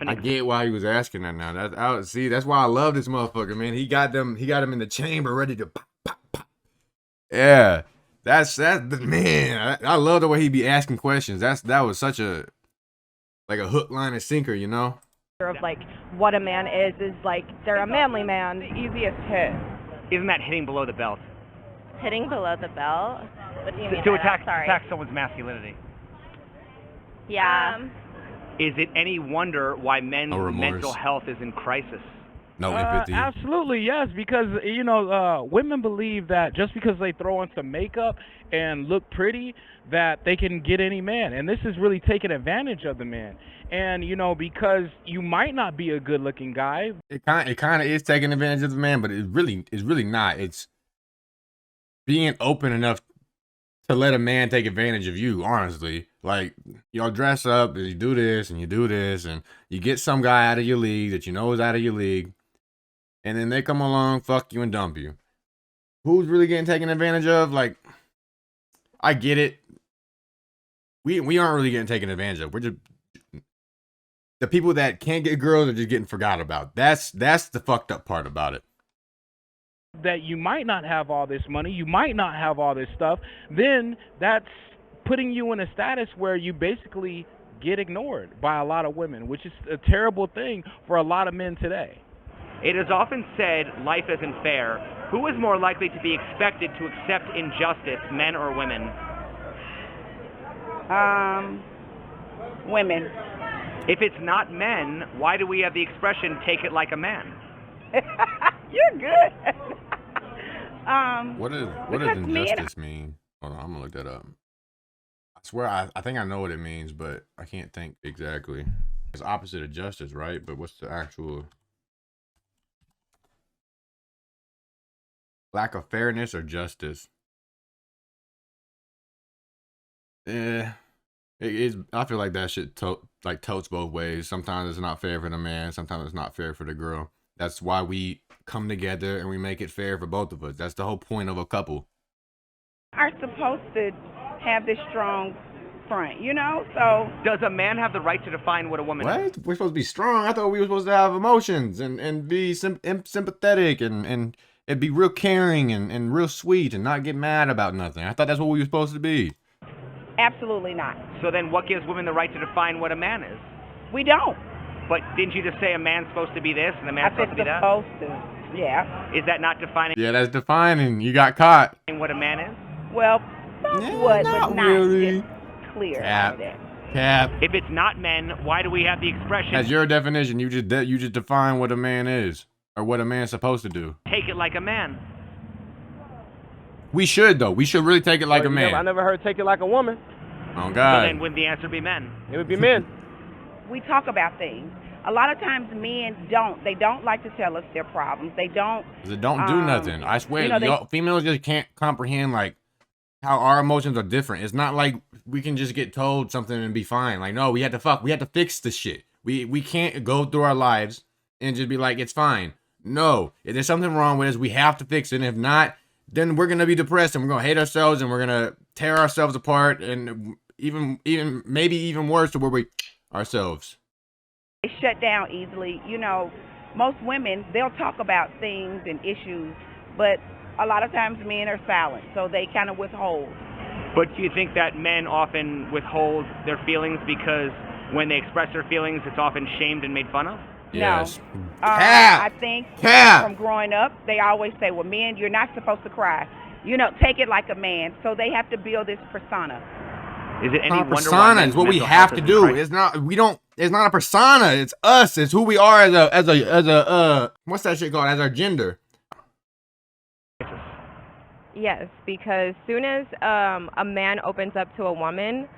I get why he was asking that now. See, that's why I love this motherfucker, man. He got them in the chamber ready to pop, pop, pop. Yeah. That's man. I love the way he be asking questions. That was such a hook, line, and sinker, you know? Of like what a man is like they're a manly man. The easiest hit. Isn't that hitting below the belt? Hitting below the belt? What do you mean To by attack that? Sorry. attack someone's masculinity. Yeah. Is it any wonder why men's mental health is in crisis? No empathy. Absolutely, yes, because, you know, women believe that just because they throw on some makeup and look pretty, that they can get any man. And this is really taking advantage of the man. And, you know, because you might not be a good-looking guy. It kind of is taking advantage of the man, but it's really not. It's being open enough to let a man take advantage of you, honestly. Like, y'all dress up and you do this and you do this and you get some guy out of your league that you know is out of your league. And then they come along, fuck you, and dump you. Who's really getting taken advantage of? Like, I get it. We aren't really getting taken advantage of. We're just the people that can't get girls are just getting forgot about. That's the fucked up part about it. That you might not have all this money, you might not have all this stuff. Then that's putting you in a status where you basically get ignored by a lot of women, which is a terrible thing for a lot of men today. It is often said life isn't fair. Who is more likely to be expected to accept injustice, men or women? Women. If it's not men, why do we have the expression "take it like a man"? You're good. What does injustice mean? Hold on, I'm gonna look that up. I swear I think I know what it means, but I can't think exactly. It's opposite of justice, right? But what's the actual lack of fairness or justice? It is. I feel like that shit totes both ways. Sometimes it's not fair for the man. Sometimes it's not fair for the girl. That's why we come together and we make it fair for both of us. That's the whole point of a couple. Are supposed to have this strong front, you know? So does a man have the right to define what a woman is? What? We're supposed to be strong. I thought we were supposed to have emotions and be sympathetic and be real caring and real sweet and not get mad about nothing. I thought that's what we were supposed to be. Absolutely not. So then what gives women the right to define what a man is? We don't. But didn't you just say a man's supposed to be this and a man's supposed to be that? Supposed to. Yeah. Is that not defining? Yeah, that's defining. You got caught. What a man is? Well, somewhat, not but not really. Clear. Cap. If it's not men, why do we have the expression? As your definition, you just define what a man is or what a man's supposed to do. Take it like a man. We should though. We should really take it like a man. I never heard take it like a woman. Oh God. So then wouldn't the answer be men? It would be men. We talk about things. A lot of times men don't. They don't like to tell us their problems. They don't. They don't do nothing. I swear, you know, females just can't comprehend like how our emotions are different. It's not like we can just get told something and be fine. Like, no, we have to fix the shit. We can't go through our lives and just be like, it's fine. No, if there's something wrong with us, we have to fix it. And if not, then we're gonna be depressed and we're gonna hate ourselves and we're gonna tear ourselves apart and maybe even worse to where we ourselves. They shut down easily. You know, most women, they'll talk about things and issues, but a lot of times men are silent, so they kind of withhold. But do you think that men often withhold their feelings because when they express their feelings, it's often shamed and made fun of? Yes. No. I think from growing up, they always say, well, men, you're not supposed to cry. You know, take it like a man. So they have to build this persona. Is it any wonder persona is what we have to do. It's not a persona. It's us. It's who we are as a what's that shit called? As our gender. Yes, because soon as a man opens up to a woman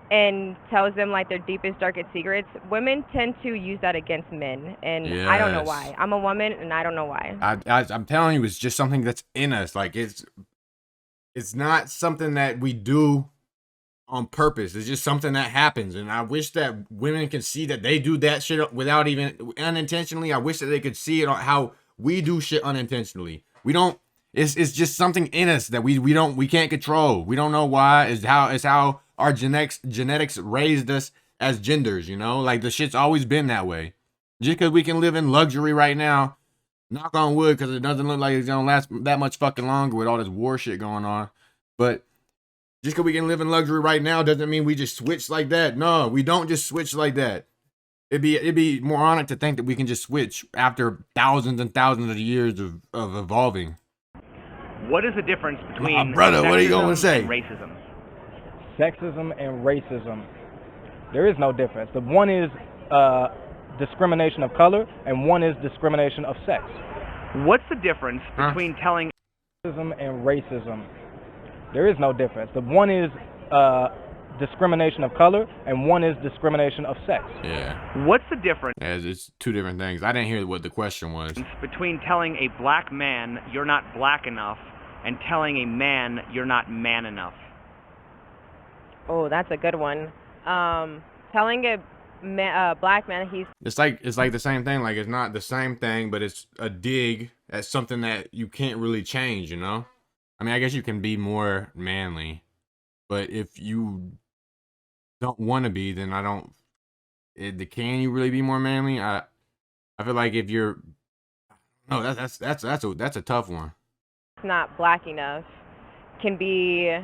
and tells them like their deepest, darkest secrets, women tend to use that against men, and yes. I don't know why. I'm a woman, and I don't know why. I'm telling you, it's just something that's in us. Like it's not something that we do on purpose. It's just something that happens, and I wish that women can see that they do that shit without even unintentionally. I wish that they could see it on how we do shit unintentionally. We don't. It's just something in us that we can't control. We don't know why. It's how our genetics raised us as genders, you know? Like the shit's always been that way. Just because we can live in luxury right now, knock on wood, because it doesn't look like it's gonna last that much fucking longer with all this war shit going on. But just because we can live in luxury right now doesn't mean we just switch like that. No, we don't just switch like that. It'd be more honest to think that we can just switch after thousands and thousands of years of evolving. What is the difference between brother? What are you gonna sexism say? and racism? Sexism and racism. There is no difference. The one is discrimination of color, and one is discrimination of sex. What's the difference between telling Sexism and racism. There is no difference. The one is discrimination of color, and one is discrimination of sex. Yeah. What's the difference It's two different things. I didn't hear what the question was. between telling a black man you're not black enough and telling a man you're not man enough? Oh, that's a good one. Telling a black man he's It's like the same thing. Like it's not the same thing, but it's a dig at something that you can't really change. You know, I mean, I guess you can be more manly, but if you don't want to be, then I don't. Can you really be more manly? I feel like if you're, no, that's a tough one. not black enough can be.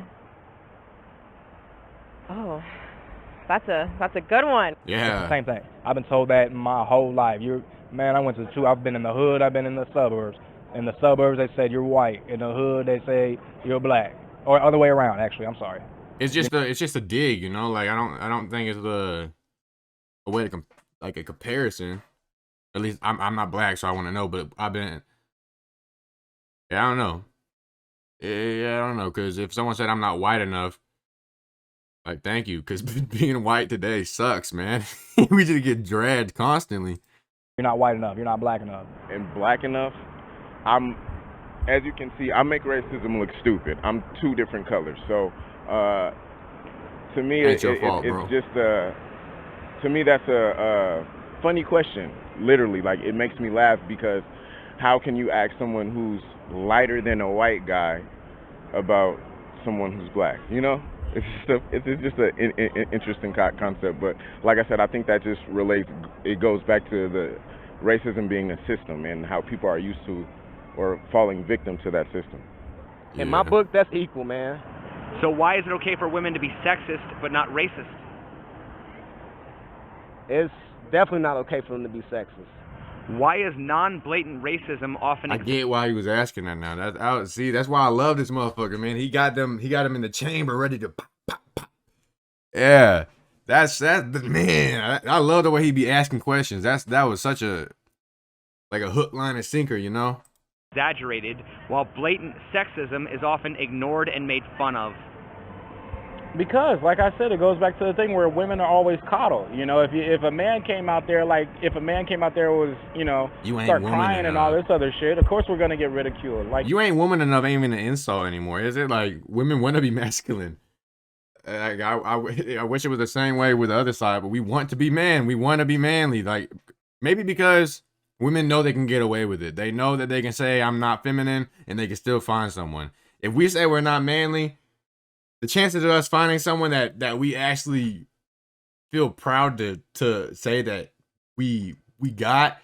Oh, that's a good one. It's the Yeah. same thing. I've been told that my whole life. I've been in the hood, I've been in the suburbs. In the suburbs, they said you're white. In the hood, they say you're black. Or other way around, actually. I'm sorry. It's just a dig, you know. Like I don't think it's a way to like a comparison. At least I'm not black, so I want to know. But I've been, yeah, I don't know. Yeah, I don't know. Because if someone said I'm not white enough, like thank you. Because being white today sucks, man. We just get dragged constantly. You're not white enough. You're not black enough. And black enough, as you can see, I make racism look stupid. I'm two different colors. So, to me, Ain't your fault, bro. it's just, to me, that's a funny question, literally. Like, it makes me laugh because how can you ask someone who's lighter than a white guy about someone who's black, you know? It's just an interesting concept. But like I said, I think that just relates, it goes back to the racism being a system and how people are used to or falling victim to that system. In my book, that's equal, man. So why is it okay for women to be sexist but not racist? It's definitely not okay for them to be sexist. Why is non-blatant racism often I get why he was asking that now. That's why I love this motherfucker, man. He got them in the chamber ready to pop, pop, pop. Yeah. That's the man. I love the way he be asking questions. That was such a hook, line, and sinker, you know? exaggerated, while blatant sexism is often ignored and made fun of? Because, like I said, it goes back to the thing where women are always coddled. You know, if a man came out there was, you know, You ain't start woman crying and all this other shit, of course we're gonna get ridiculed. Like, You ain't woman enough ain't even an insult anymore, is it? Like, women want to be masculine. Like, I wish it was the same way with the other side, but we want to be man. We want to be manly. Like, maybe because women know they can get away with it. They know that they can say, I'm not feminine, and they can still find someone. If we say we're not manly, the chances of us finding someone that we actually feel proud to say that we got,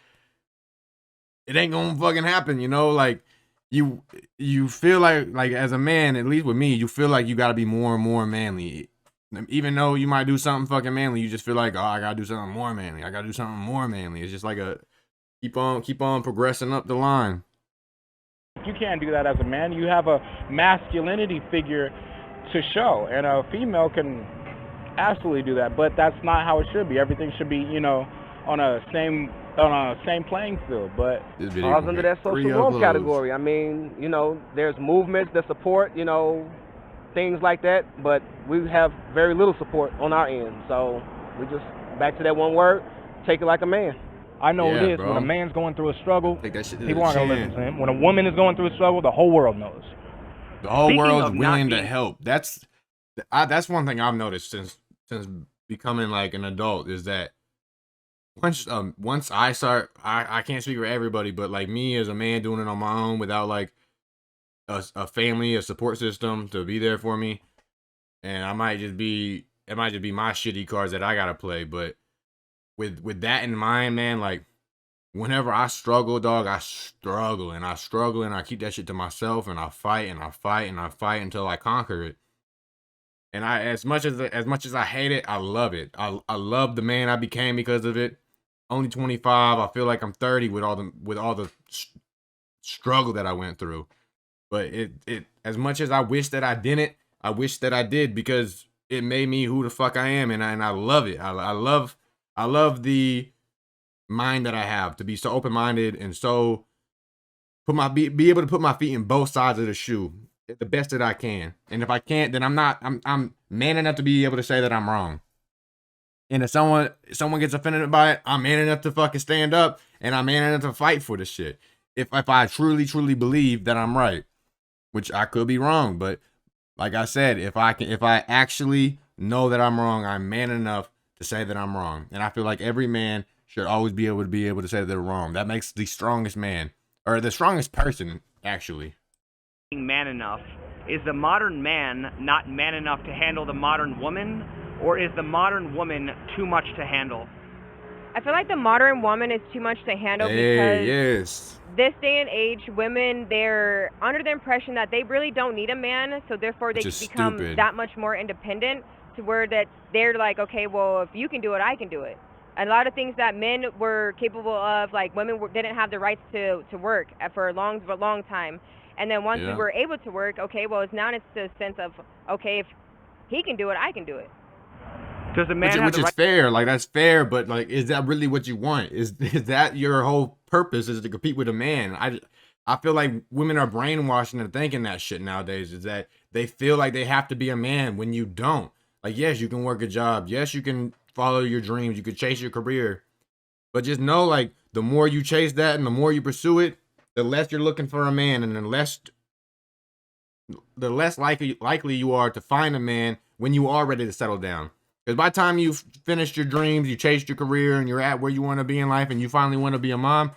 it ain't gonna fucking happen, you know? Like, you feel like as a man, at least with me, you feel like you gotta be more and more manly. Even though you might do something fucking manly, you just feel like, oh, I gotta do something more manly. I gotta do something more manly. It's just like a keep on progressing up the line. you can't do that as a man. You have a masculinity figure to show, and a female can absolutely do that, but that's not how it should be. Everything should be, you know, on a same playing field. But falls under that social role category. I mean, you know, there's movements that support, you know, things like that, but we have very little support on our end. So we just back to that one word: take it like a man. I know Yeah, it is. bro. When a man's going through a struggle, Take that shit to people the aren't gonna chin. listen to him. When a woman is going through a struggle, the whole world knows. The whole Speaking world's of not willing to being- help. That's one thing I've noticed since becoming like an adult is that once I start, I can't speak for everybody, but like me as a man doing it on my own without like a family, a support system to be there for me, and I might just be it might just be my shitty cards that I gotta play. But with that in mind, man, like whenever I struggle, dog, I struggle and I struggle and I keep that shit to myself and I fight and I fight and I fight until I conquer it. And I, as much as I hate it, I love it. I love the man I became because of it. Only 25. I feel like I'm 30 with all the struggle that I went through. But it as much as I wish that I didn't, I wish that I did because it made me who the fuck I am, and I love it. I love the mind that I have to be so open minded and so be able to put my feet in both sides of the shoe the best that I can. And if I can't, then I'm man enough to be able to say that I'm wrong. And if someone gets offended by it, I'm man enough to fucking stand up and I'm man enough to fight for the shit. If I truly believe that I'm right, which I could be wrong, but like I said, if I actually know that I'm wrong, I'm man enough to say that I'm wrong. And I feel like every man should always be able to say that they're wrong. That makes the strongest man, or the strongest person, actually. Man enough. Is the modern man not man enough to handle the modern woman, or is the modern woman too much to handle? I feel like the modern woman is too much to handle because this day and age, women, they're under the impression that they really don't need a man, so therefore they become that much more independent to where that they're like, okay, well, if you can do it, I can do it. A lot of things that men were capable of, like women didn't have the rights to work for a long time. And then once we were able to work, okay, well, it's the sense of, okay, if he can do it, I can do it. Does the man which is fair, like that's fair, but like, is that really what you want? Is that your whole purpose, is to compete with a man? I feel like women are brainwashed into thinking that shit nowadays, is that they feel like they have to be a man when you don't. Like, yes, you can work a job. Yes, you can follow your dreams. You could chase your career. But just know, like, the more you chase that and the more you pursue it, the less you're looking for a man, and the less likely you are to find a man when you are ready to settle down. Because by the time you've finished your dreams, you chased your career, and you're at where you want to be in life, and you finally want to be a mom,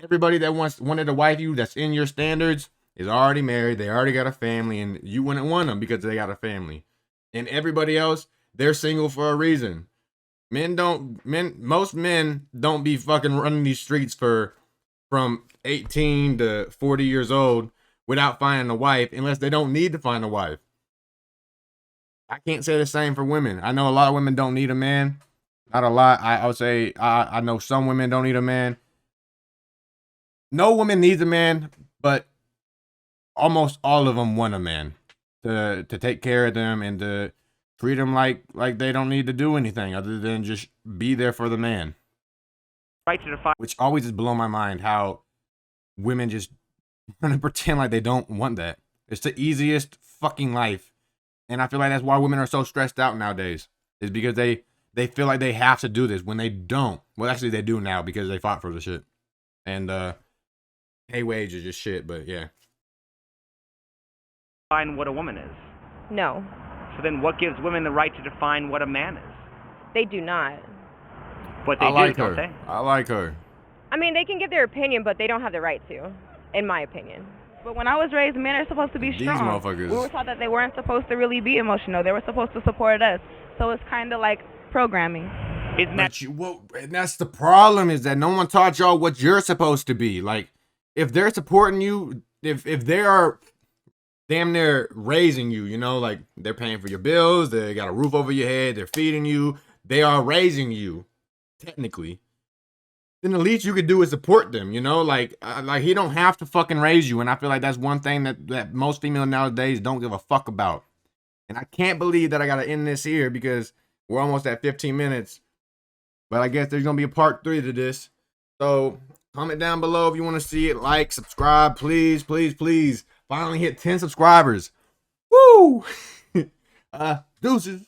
everybody that wanted to wife you that's in your standards is already married. They already got a family, and you wouldn't want them because they got a family. And everybody else, they're single for a reason. Most men don't be fucking running these streets from 18 to 40 years old without finding a wife, unless they don't need to find a wife. I can't say the same for women. I know a lot of women don't need a man. Not a lot. I would say I know some women don't need a man. No woman needs a man, but almost all of them want a man to take care of them and to treat them like they don't need to do anything other than just be there for the man. Right to define. Which always just blow my mind how women just want to pretend like they don't want that. It's the easiest fucking life. And I feel like that's why women are so stressed out nowadays. Is because they feel like they have to do this when they don't. Well, actually they do now because they fought for the shit. And pay wage is just shit, but yeah. Define what a woman is. No. So then what gives women the right to define what a man is? They do not. But they do, don't they? I like her. I mean, they can give their opinion, but they don't have the right to, in my opinion. But when I was raised, men are supposed to be strong. These motherfuckers. We were taught that they weren't supposed to really be emotional. They were supposed to support us. So it's kind of like programming. Isn't that and that's the problem, is that no one taught y'all what you're supposed to be. Like, if they're supporting you, if they are damn near raising you, you know, like they're paying for your bills, they got a roof over your head, they're feeding you, they are raising you, technically, then the least you could do is support them, you know, like he don't have to fucking raise you. And I feel like that's one thing that most females nowadays don't give a fuck about. And I can't believe that I gotta end this here because we're almost at 15 minutes. But I guess there's gonna be a part 3 to this. So comment down below if you want to see it. Like, subscribe, please, please, please. Finally hit 10 subscribers. Woo! Deuces.